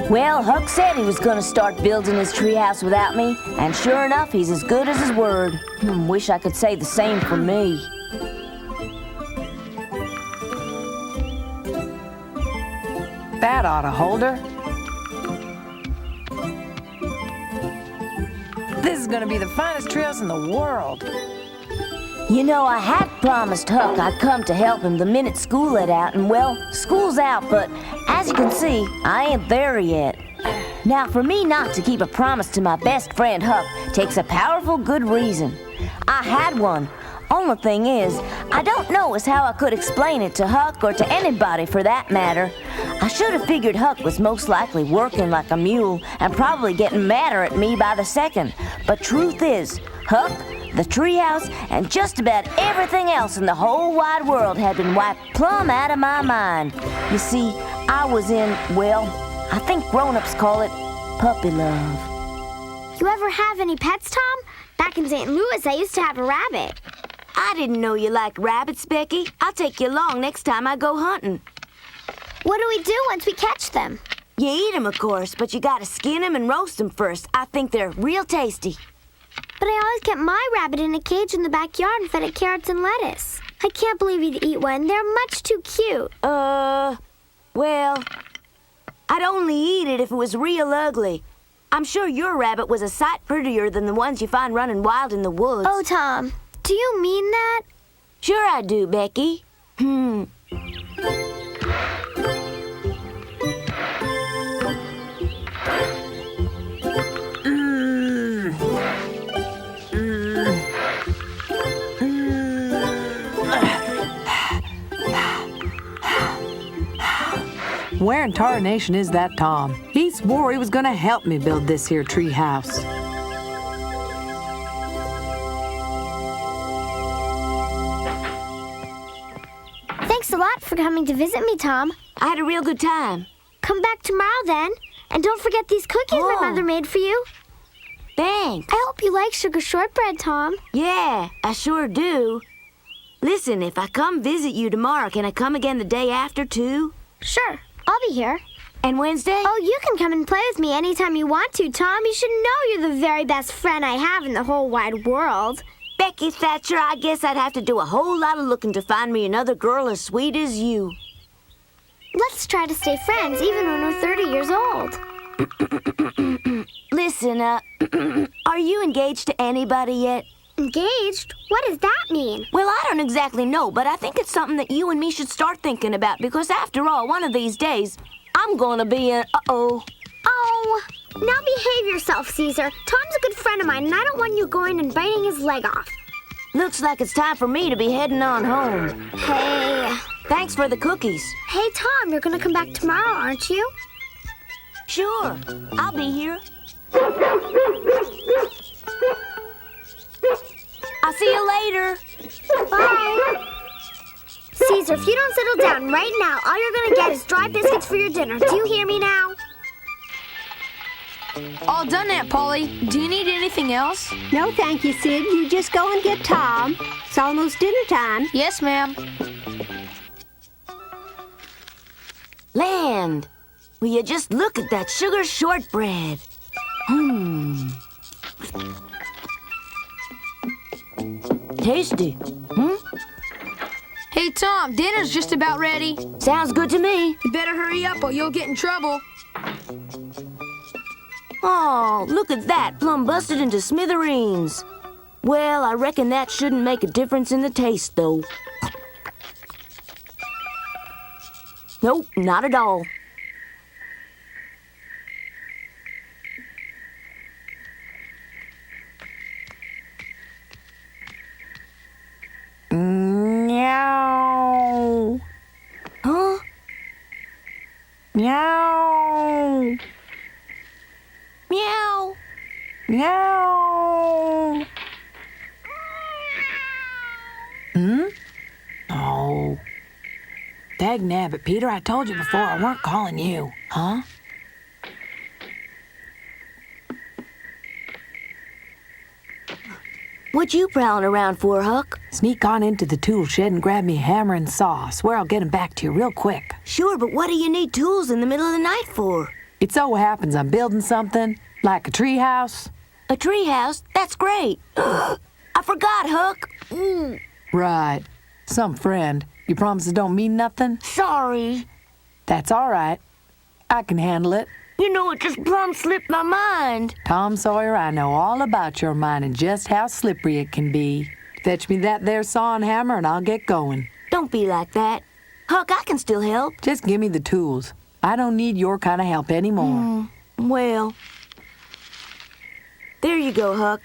Well, Huck said he was gonna start building his treehouse without me, and sure enough, he's as good as his word. Wish I could say the same for me. That ought to hold her. This is gonna be the finest treehouse in the world. You know, I had promised Huck I'd come to help him the minute school let out, and well, school's out, but as you can see, I ain't there yet. Now, for me not to keep a promise to my best friend Huck takes a powerful good reason. I had one. Only thing is, I don't know as how I could explain it to Huck or to anybody for that matter. I should have figured Huck was most likely working like a mule and probably getting madder at me by the second. But truth is, Huck, the treehouse, and just about everything else in the whole wide world had been wiped plumb out of my mind. You see, I was in, well, I think grown-ups call it puppy love. You ever have any pets, Tom? Back in St. Louis, I used to have a rabbit. I didn't know you liked rabbits, Becky. I'll take you along next time I go hunting. What do we do once we catch them? You eat them, of course, but you gotta skin them and roast them first. I think they're real tasty. But I always kept my rabbit in a cage in the backyard and fed it carrots and lettuce. I can't believe you'd eat one. They're much too cute. Well, I'd only eat it if it was real ugly. I'm sure your rabbit was a sight prettier than the ones you find running wild in the woods. Oh, Tom, do you mean that? Sure I do, Becky. Where in tarnation is that Tom? He swore he was gonna help me build this here tree house. Thanks a lot for coming to visit me, Tom. I had a real good time. Come back tomorrow then. And don't forget these cookies my mother made for you. Thanks. I hope you like sugar shortbread, Tom. Yeah, I sure do. Listen, if I come visit you tomorrow, can I come again the day after, too? Sure, I'll be here. And Wednesday? Oh, you can come and play with me anytime you want to, Tom. You should know you're the very best friend I have in the whole wide world. Becky Thatcher, I guess I'd have to do a whole lot of looking to find me another girl as sweet as you. Let's try to stay friends even when we're 30 years old. Listen, are you engaged to anybody yet? Engaged? What does that mean? Well, I don't exactly know, but I think it's something that you and me should start thinking about because after all, one of these days, I'm gonna be an Oh, now behave yourself, Caesar. Tom's a good friend of mine, and I don't want you going and biting his leg off. Looks like it's time for me to be heading on home. Hey. Thanks for the cookies. Hey, Tom, you're gonna come back tomorrow, aren't you? Sure, I'll be here. I'll see you later. Bye. Caesar, if you don't settle down right now, all you're gonna get is dry biscuits for your dinner. Do you hear me now? All done, Aunt Polly. Do you need anything else? No, thank you, Sid. You just go and get Tom. It's almost dinner time. Yes, ma'am. Land, will you just look at that sugar shortbread? Tasty. Hey, Tom, dinner's just about ready. Sounds good to me. You better hurry up or you'll get in trouble. Oh, look at that, plumb busted into smithereens. Well, I reckon that shouldn't make a difference in the taste, though. Nope, not at all. Meow. Huh? Meow. Meow. Meow. Oh. Dagnabbit, Peter, I told you before I weren't calling you, huh? What you prowling around for, Huck? Sneak on into the tool shed and grab me a hammer and saw. Swear I'll get 'em back to you real quick. Sure, but what do you need tools in the middle of the night for? It so happens I'm building something, like a tree house. A treehouse? That's great. I forgot, Huck. Right. Some friend. Your promises don't mean nothing? Sorry. That's all right. I can handle it. You know, it just plumb slipped my mind. Tom Sawyer, I know all about your mind and just how slippery it can be. Fetch me that there saw and hammer and I'll get going. Don't be like that. Huck, I can still help. Just give me the tools. I don't need your kind of help anymore. Well, there you go, Huck.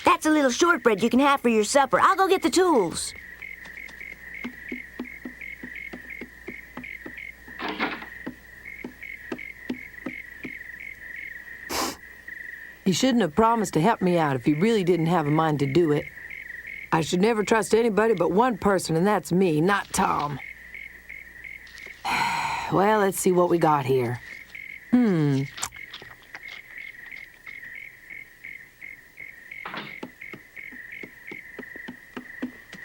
That's a little shortbread you can have for your supper. I'll go get the tools. You shouldn't have promised to help me out if you really didn't have a mind to do it. I should never trust anybody but one person, and that's me, not Tom. Well, let's see what we got here.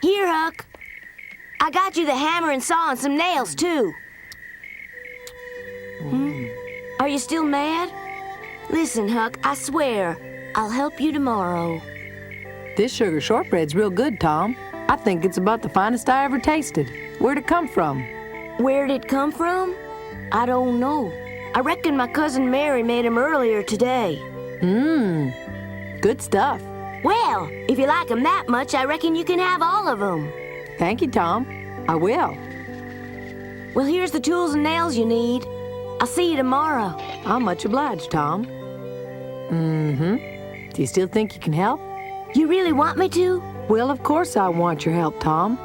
Here, Huck. I got you the hammer and saw and some nails, too. Are you still mad? Listen, Huck, I swear, I'll help you tomorrow. This sugar shortbread's real good, Tom. I think it's about the finest I ever tasted. Where'd it come from? Where'd it come from? I don't know. I reckon my cousin Mary made 'em earlier today. Good stuff. Well, if you like 'em that much, I reckon you can have all of 'em. Thank you, Tom. I will. Well, here's the tools and nails you need. I'll see you tomorrow. I'm much obliged, Tom. Do you still think you can help? You really want me to? Well, of course I want your help, Tom.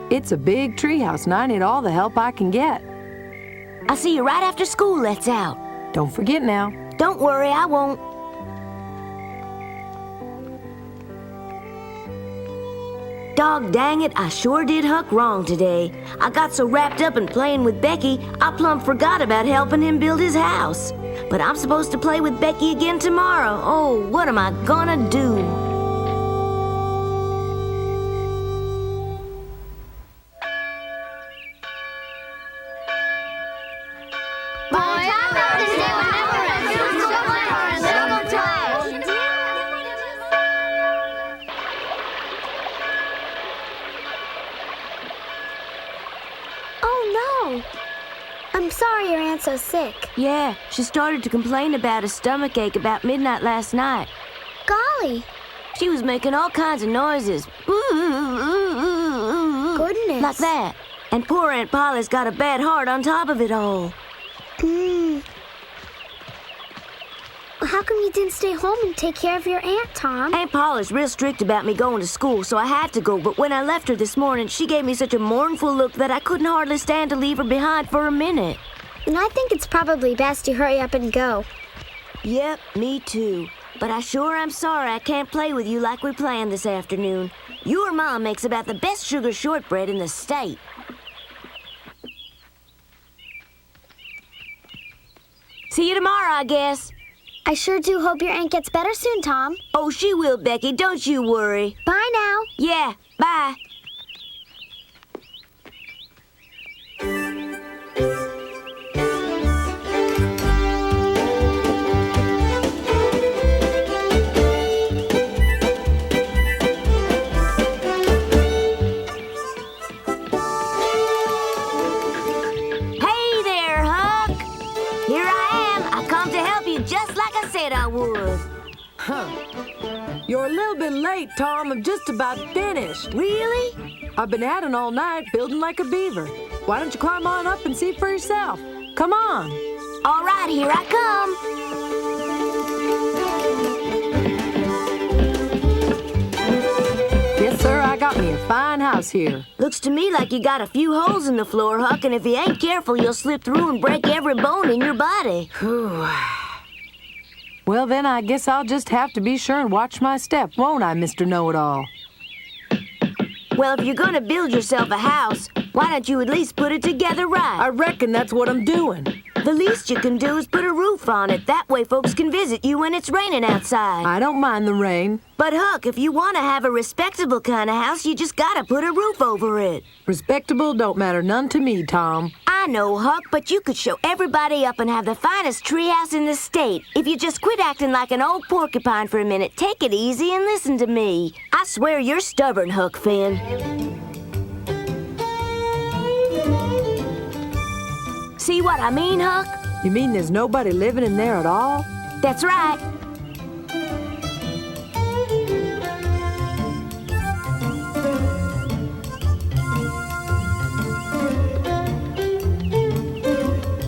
It's a big treehouse, and I need all the help I can get. I'll see you right after school lets out. Don't forget now. Don't worry, I won't. Dog dang it, I sure did Huck wrong today. I got so wrapped up in playing with Becky, I plumb forgot about helping him build his house. But I'm supposed to play with Becky again tomorrow. Oh, what am I gonna do? Oh, no. I'm sorry your aunt's so sick. Yeah, she started to complain about a stomach ache about midnight last night. Golly. She was making all kinds of noises. Goodness. Like that. And poor Aunt Polly's got a bad heart on top of it all. How come you didn't stay home and take care of your aunt, Tom? Aunt Polly's real strict about me going to school, so I had to go. But when I left her this morning, she gave me such a mournful look that I couldn't hardly stand to leave her behind for a minute. And I think it's probably best you hurry up and go. Yep, me too. But I sure am sorry I can't play with you like we planned this afternoon. Your mom makes about the best sugar shortbread in the state. See you tomorrow, I guess. I sure do hope your aunt gets better soon, Tom. Oh, she will, Becky. Don't you worry. Bye now. Yeah, bye. Hey there, Huck. Here I am. I come to help you just like I said I would. You're a little bit late, Tom. I'm just about finished. Really? I've been at it all night, building like a beaver. Why don't you climb on up and see for yourself? Come on. All right, here I come. Yes, sir, I got me a fine house here. Looks to me like you got a few holes in the floor, Huck, and if you ain't careful, you'll slip through and break every bone in your body. Well, then I guess I'll just have to be sure and watch my step, won't I, Mr. Know-It-All? Well, if you're gonna build yourself a house, why don't you at least put it together right? I reckon that's what I'm doing. The least you can do is put a roof on it. That way folks can visit you when it's raining outside. I don't mind the rain. But, Huck, if you want to have a respectable kind of house, you just gotta put a roof over it. Respectable don't matter none to me, Tom. I know, Huck, but you could show everybody up and have the finest treehouse in the state. If you just quit acting like an old porcupine for a minute, take it easy and listen to me. I swear you're stubborn, Huck Finn. See what I mean, Huck? You mean there's nobody living in there at all? That's right.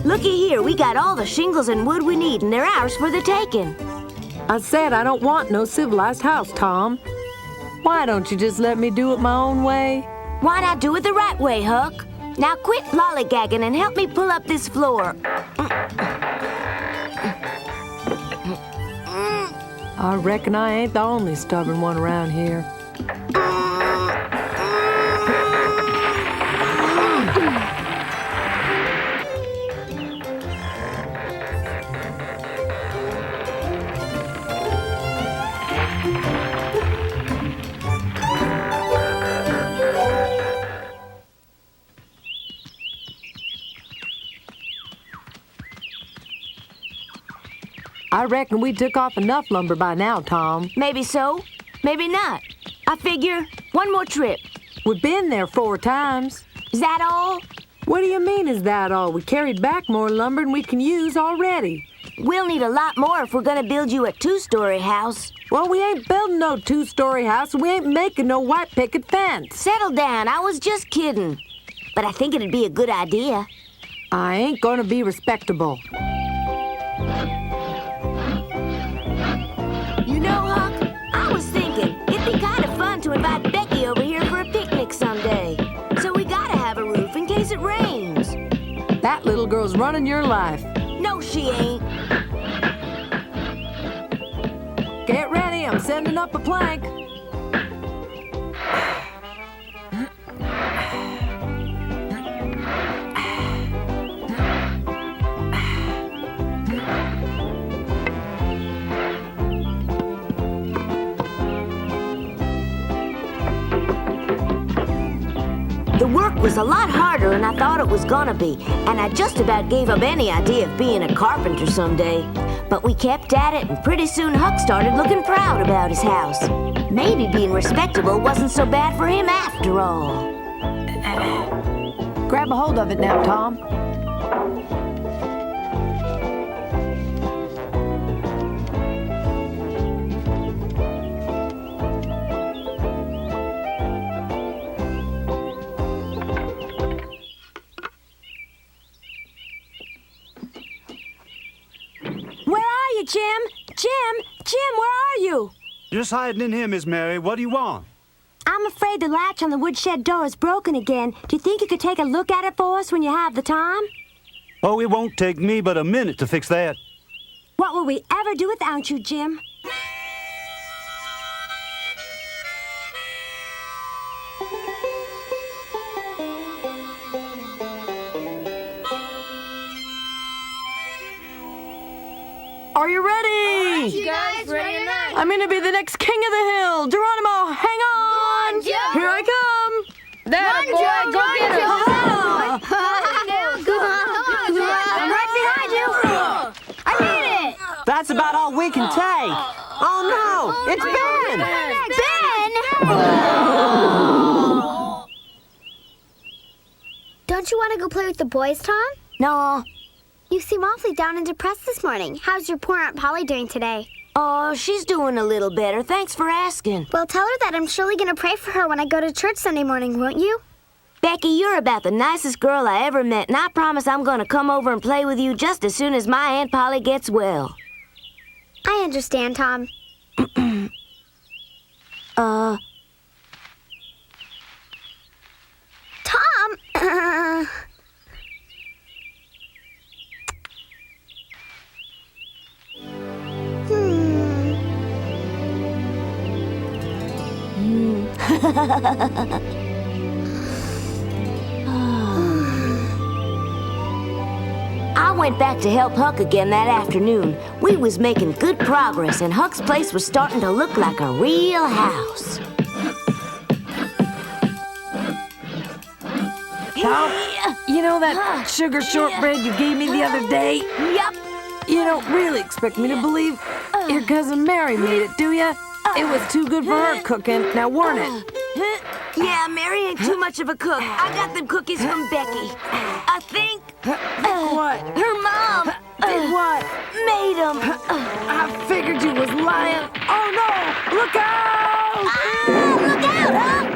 Looky here, we got all the shingles and wood we need, and they're ours for the taking. I said I don't want no civilized house, Tom. Why don't you just let me do it my own way? Why not do it the right way, Huck? Now quit lollygagging and help me pull up this floor. I reckon I ain't the only stubborn one around here. I reckon we took off enough lumber by now, Tom. Maybe so, maybe not. I figure one more trip. We've been there 4 times. Is that all? What do you mean, is that all? We carried back more lumber than we can use already. We'll need a lot more if we're gonna build you a 2-story house. Well, we ain't building no 2-story house, and we ain't making no white picket fence. Settle down, I was just kidding. But I think it'd be a good idea. I ain't gonna be respectable. You know, Huck, I was thinking it'd be kind of fun to invite Becky over here for a picnic someday. So we gotta have a roof in case it rains. That little girl's running your life. No, she ain't. Get ready, I'm sending up a plank. The work was a lot harder than I thought it was gonna be, and I just about gave up any idea of being a carpenter someday. But we kept at it, and pretty soon Huck started looking proud about his house. Maybe being respectable wasn't so bad for him after all. Grab a hold of it now, Tom. Where are you, Jim? Jim, where are you? Just hiding in here, Miss Mary. What do you want? I'm afraid the latch on the woodshed door is broken again. Do you think you could take a look at it for us when you have the time? Oh, it won't take me but a minute to fix that. What will we ever do without you, Jim? Are you ready? You guys ready tonight? I'm gonna be the next king of the hill. Geronimo, hang on! Joe. Here I come! That boy, go get him! I'm right behind you. I made it. That's about all we can take. Oh no, it's Ben! Don't you want to go play with the boys, Tom? No. You seem awfully down and depressed this morning. How's your poor Aunt Polly doing today? Oh, she's doing a little better. Thanks for asking. Well, tell her that I'm surely going to pray for her when I go to church Sunday morning, won't you? Becky, you're about the nicest girl I ever met, and I promise I'm going to come over and play with you just as soon as my Aunt Polly gets well. I understand, Tom. Tom! I went back to help Huck again that afternoon. We was making good progress, and Huck's place was starting to look like a real house. Tom, you know that sugar shortbread you gave me the other day? Yup. You don't really expect me to believe your cousin Mary made it, do ya? It was too good for her cooking, now weren't it? Yeah, Mary ain't too much of a cook. I got them cookies from Becky. I think What? her mom Did what? made them. I figured you was lying. Oh no! Look out! Look out, Huck!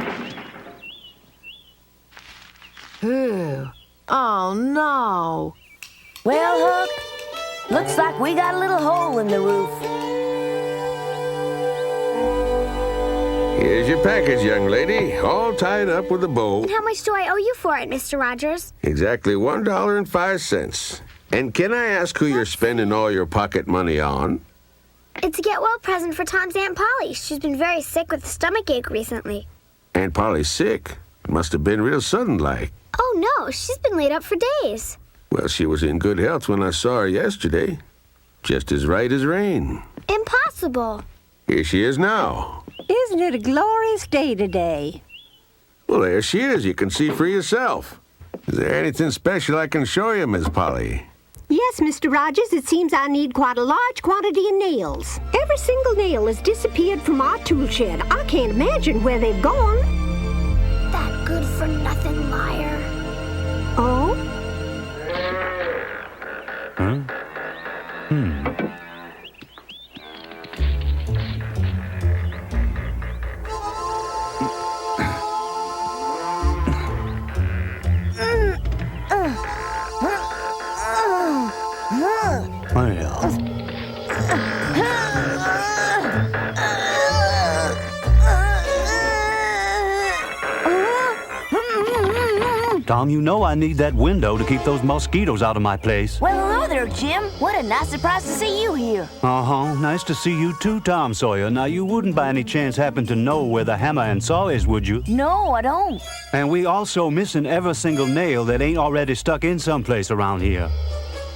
Ew. Oh no! Well, Huck, looks like we got a little hole in the roof. Here's your package, young lady, all tied up with a bow. And how much do I owe you for it, Mr. Rogers? Exactly $1.05. And can I ask who you're spending all your pocket money on? It's a get-well present for Tom's Aunt Polly. She's been very sick with a stomachache recently. Aunt Polly's sick. It must have been real sudden-like. Oh, no, she's been laid up for days. Well, she was in good health when I saw her yesterday. Just as right as rain. Impossible. Here she is now. Isn't it a glorious day today? Well, there she is. You can see for yourself. Is there anything special I can show you, Miss Polly? Yes, Mr. Rogers, it seems I need quite a large quantity of nails. Every single nail has disappeared from our tool shed. I can't imagine where they've gone. That good-for-nothing liar. Oh? Tom, you know I need that window to keep those mosquitoes out of my place. Well, hello there, Jim. What a nice surprise to see you here. Uh-huh. Nice to see you too, Tom Sawyer. Now, you wouldn't by any chance happen to know where the hammer and saw is, would you? No, I don't. And we also missing every single nail that ain't already stuck in someplace around here.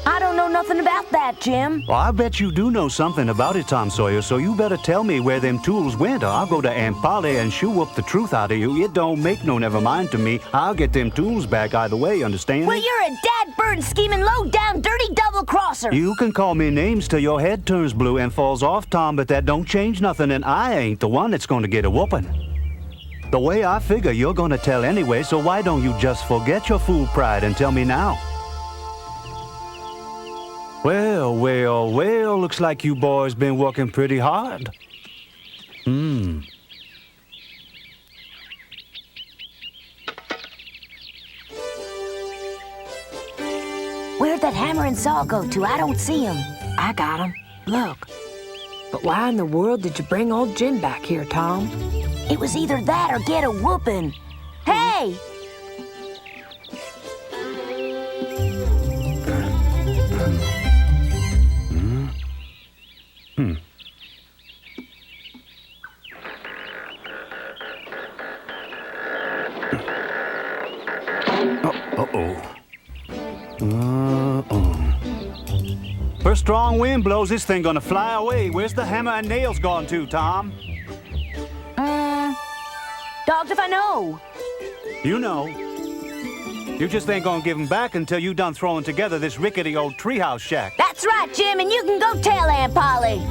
I don't know nothing about that, Jim. Well, I bet you do know something about it, Tom Sawyer, so you better tell me where them tools went, or I'll go to Aunt Polly and she'll whoop the truth out of you. It don't make no never mind to me. I'll get them tools back either way, understand? Well, you're a dad-bird scheming, low-down, dirty double-crosser. You can call me names till your head turns blue and falls off, Tom, but that don't change nothing, and I ain't the one that's going to get a whooping. The way I figure, you're going to tell anyway, so why don't you just forget your fool pride and tell me now? Well, looks like you boys been working pretty hard. Where'd that hammer and saw go to? I don't see him. I got him. Look. But why in the world did you bring old Jim back here, Tom? It was either that or get a whooping. Hey! First strong wind blows, this thing gonna fly away. Where's the hammer and nails gone to, Tom? Dogged if I know. You know. You just ain't gonna give 'em back until you done throwing together this rickety old treehouse shack. That's right, Jim, and you can go tell Aunt Polly.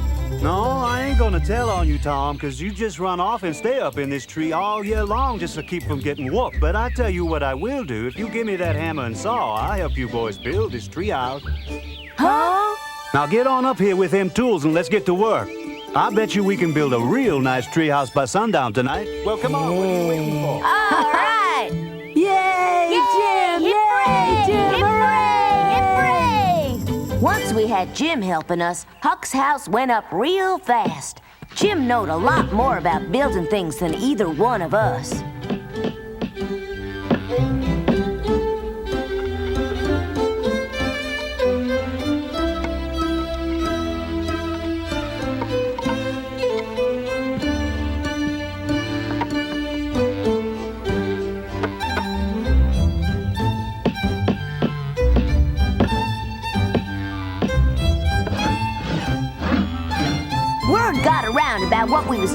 No, I ain't gonna tell on you, Tom, 'cause you just run off and stay up in this tree all year long just to keep from getting whooped. But I tell you what I will do. If you give me that hammer and saw, I'll help you boys build this treehouse. Huh? Now get on up here with them tools and let's get to work. I bet you we can build a real nice treehouse by sundown tonight. Well, come on, what are you waiting for? All right. Yay, Jim! Yay, Jim! Hooray! Once we had Jim helping us, Huck's house went up real fast. Jim knowed a lot more about building things than either one of us.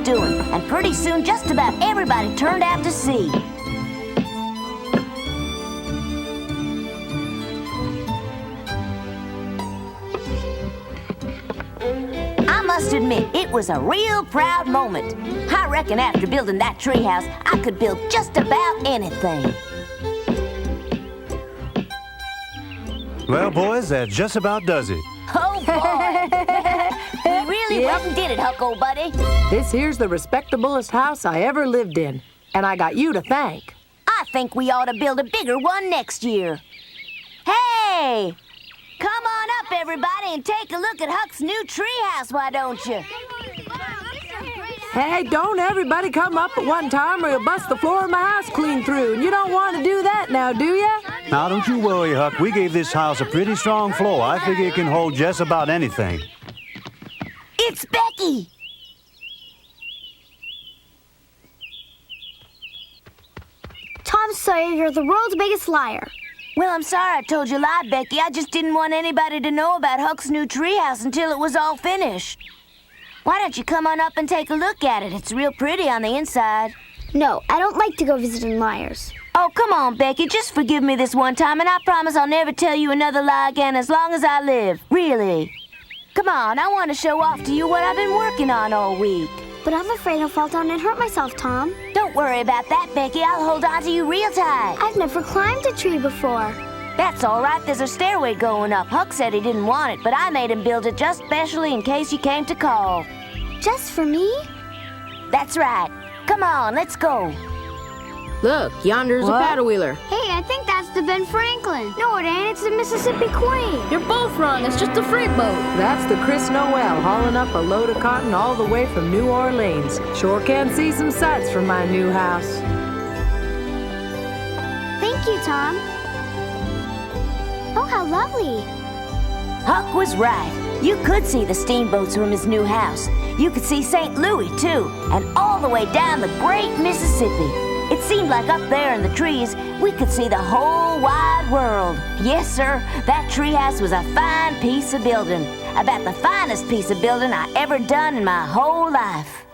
was doing, and pretty soon just about everybody turned out to see. I must admit, it was a real proud moment. I reckon after building that treehouse, I could build just about anything. Well, boys, that just about does it. Oh, boy. We really went and did it, Huck, old buddy. This here's the respectablest house I ever lived in, and I got you to thank. I think we ought to build a bigger one next year. Hey! Come on up, everybody, and take a look at Huck's new treehouse, why don't you? Hey, don't everybody come up at one time or you'll bust the floor of my house clean through, and you don't want to do that now, do ya? Now, don't you worry, Huck. We gave this house a pretty strong floor. I figure it can hold just about anything. It's Becky! Tom Sawyer, you're the world's biggest liar. Well, I'm sorry I told you a lie, Becky. I just didn't want anybody to know about Huck's new treehouse until it was all finished. Why don't you come on up and take a look at it? It's real pretty on the inside. No, I don't like to go visiting liars. Oh, come on, Becky. Just forgive me this one time, and I promise I'll never tell you another lie again as long as I live. Really. Come on, I want to show off to you what I've been working on all week. But I'm afraid I'll fall down and hurt myself, Tom. Don't worry about that, Becky. I'll hold on to you real tight. I've never climbed a tree before. That's all right. There's a stairway going up. Huck said he didn't want it, but I made him build it just specially in case you came to call. Just for me? That's right. Come on, let's go. Look, yonder's a paddle wheeler. Hey, I think that's the Ben Franklin. No, it ain't. It's the Mississippi Queen. You're both wrong. It's just a freight boat. That's the Chris Noel hauling up a load of cotton all the way from New Orleans. Sure can see some sights from my new house. Thank you, Tom. Oh, how lovely. Huck was right. You could see the steamboats from his new house. You could see St. Louis, too, and all the way down the great Mississippi. It seemed like up there in the trees, we could see the whole wide world. Yes, sir, that treehouse was a fine piece of building. About the finest piece of building I ever done in my whole life.